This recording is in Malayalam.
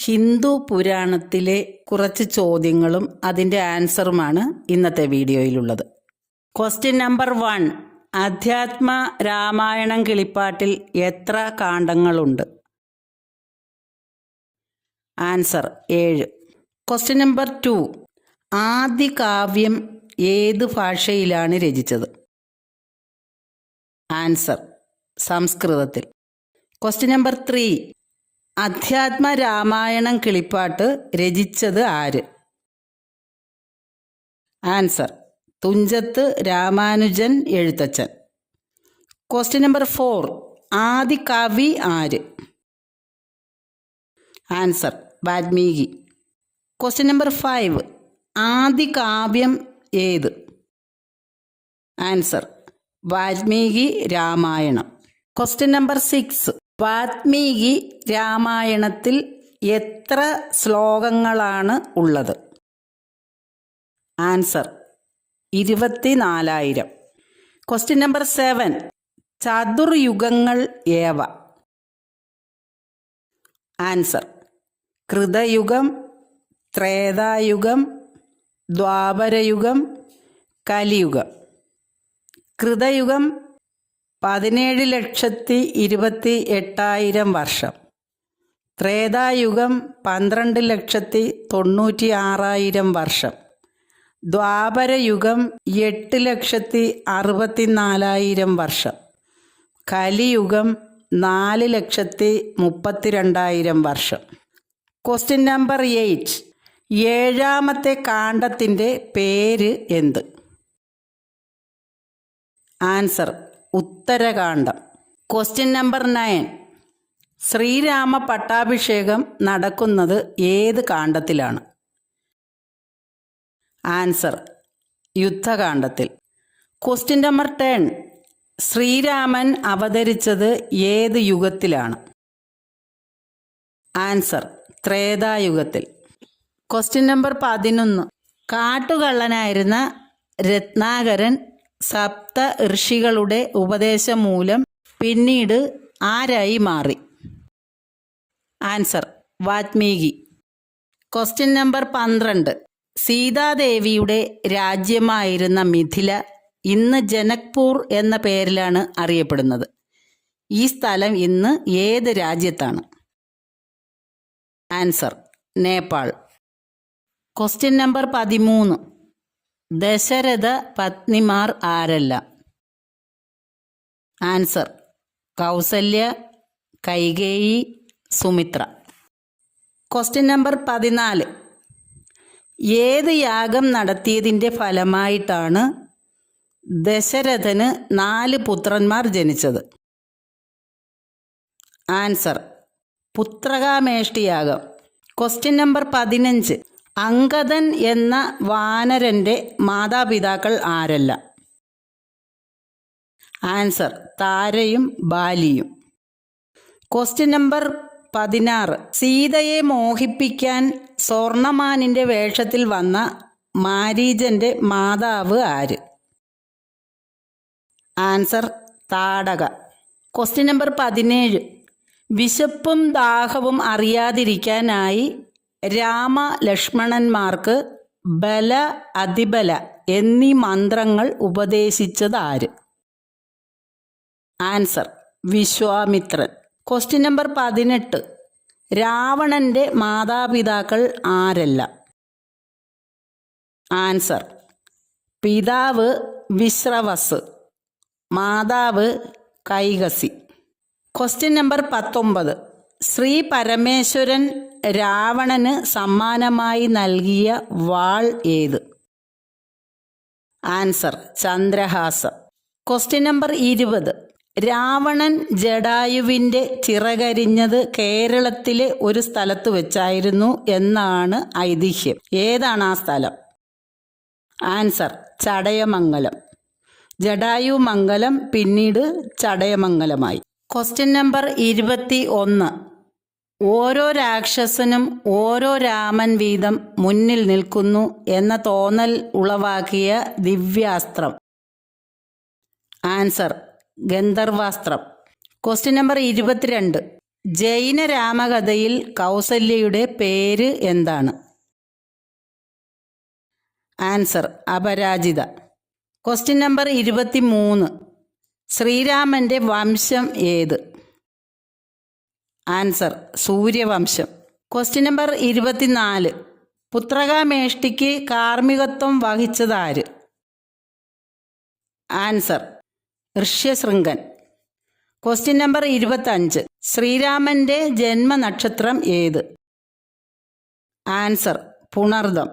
ഹിന്ദു പുരാണത്തിലെ കുറച്ച് ചോദ്യങ്ങളും അതിൻ്റെ ആൻസറുമാണ് ഇന്നത്തെ വീഡിയോയിലുള്ളത്. Question number 1. അധ്യാത്മ രാമായണം കിളിപ്പാട്ടിൽ എത്ര കാണ്ഡങ്ങളുണ്ട്? ആൻസർ 7. Question number 2. ആദ്യ കാവ്യം ഏത് ഭാഷയിലാണ് രചിച്ചത്? ആൻസർ സംസ്കൃതത്തിൽ. Question number 3. അധ്യാത്മ രാമായണം കിളിപ്പാട്ട് രചിച്ചത് ആര്? Answer Thunchath Ramanujan Ezhuthachan. Question number 4. ആദി കവി ആര്? ആൻസർ വാൽമീകി. Question number 5. ആദി കാവ്യം ഏത്? Answer Valmiki Ramayanam. Question number 6. Valmiki രാമായണത്തിൽ എത്ര ശ്ലോകങ്ങളാണ് ഉള്ളത്? ആൻസർ 24,000. Question number 7. ചതുർയുഗങ്ങൾ ഏവ? ആൻസർ കൃതയുഗം, ത്രേതായുഗം, ദ്വാപരയുഗം, കലിയുഗം. കൃതയുഗം 17,28,000 വർഷം. ത്രേതായുഗം 12,96,000 വർഷം. ദ്വാപരയുഗം 8,64,000 വർഷം. കലിയുഗം 4,32,000 വർഷം. Question number 8. ഏഴാമത്തെ കാണ്ഡത്തിൻ്റെ പേര് എന്ത്? ആൻസർ ഉത്തരകാണ്ഡം. Question number 9. ശ്രീരാമ പട്ടാഭിഷേകം നടക്കുന്നത് ഏത് കാണ്ഡത്തിലാണ്? ആൻസർ യുദ്ധകാണ്ഡത്തിൽ. Question number 10. ശ്രീരാമൻ അവതരിച്ചത് ഏത് യുഗത്തിലാണ്? ആൻസർ ത്രേതായുഗത്തിൽ. Question number 11. കാട്ടുകള്ളനായിരുന്ന രത്നാകരൻ സപ്ത ഋഷികളുടെ ഉപദേശം മൂലം പിന്നീട് ആരായി മാറി? ആൻസർ വാൽമീകി. Question number 12. സീതാദേവിയുടെ രാജ്യമായിരുന്ന മിഥില ഇന്ന് ജനക്പൂർ എന്ന പേരിലാണ് അറിയപ്പെടുന്നത്. ഈ സ്ഥലം ഇന്ന് ഏത് രാജ്യത്താണ്? Answer Nepal. Question number 13. Dasaratha പത്നിമാർ ആരെല്ലാം? Answer Kausalya, Kaikeyi, Sumitra. Question number 14. ഏത് യാഗം നടത്തിയതിൻ്റെ ഫലമായിട്ടാണ് ദശരഥന് 4 പുത്രന്മാർ ജനിച്ചത്? ആൻസർ പുത്രകാമേഷ്ടിയാഗം. Question number 15. അങ്കദൻ എന്ന വാനരൻ്റെ മാതാപിതാക്കൾ ആരെല്ലാം? ആൻസർ താരയും ബാലിയും. Question number 16. സീതയെ മോഹിപ്പിക്കാൻ സ്വർണമാനിൻ്റെ വേഷത്തിൽ വന്ന മാരീചൻ്റെ മാതാവ് ആര്? ആൻസർ താടക. Question number 17. വിശപ്പും ദാഹവും അറിയാതിരിക്കാനായി രാമ ലക്ഷ്മണന്മാർക്ക് ബല, അതിബല എന്നീ മന്ത്രങ്ങൾ ഉപദേശിച്ചത് ആര്? ആൻസർ വിശ്വാമിത്രൻ. Question number 18. രാവണൻ്റെ മാതാപിതാക്കൾ ആരെല്ലാം? ആൻസർ പിതാവ് വിശ്രവസ്, മാതാവ് കൈകസി. Question number 19. ശ്രീ പരമേശ്വരൻ രാവണന് സമ്മാനമായി നൽകിയ വാൾ ഏത്? Answer Chandrahasam. Question number 20. Ravanan ജടായുവിൻ്റെ ചിറകരിഞ്ഞത് കേരളത്തിലെ ഒരു സ്ഥലത്ത് വെച്ചായിരുന്നു എന്നാണ് ഐതിഹ്യം. ഏതാണ് ആ സ്ഥലം? ആൻസർ ചടയമംഗലം. ജടായു മംഗലം പിന്നീട് ചടയമംഗലമായി. Question number 21. ഓരോ രാക്ഷസനും ഓരോ രാമൻ വീതം മുന്നിൽ നിൽക്കുന്നു എന്ന തോന്നൽ ഉളവാക്കിയ ദിവ്യാസ്ത്രം? ആൻസർ ഗന്ധർവാസ്ത്രം. Question number 22. ജൈന രാമകഥയിൽ കൗസല്യയുടെ പേര് എന്താണ്? ആൻസർ അപരാജിത. Question number 23. ശ്രീരാമൻ്റെ വംശം ഏത്? ആൻസർ സൂര്യവംശം. Question number 24. പുത്രകാമേഷ്ടിക്ക് കാർമ്മികത്വം വഹിച്ചതാര്? ആൻസർ ഋഷ്യശൃംഗൻ. Question number 25. ശ്രീരാമൻ്റെ ജന്മനക്ഷത്രം ഏത്? ആൻസർ പുണർദം.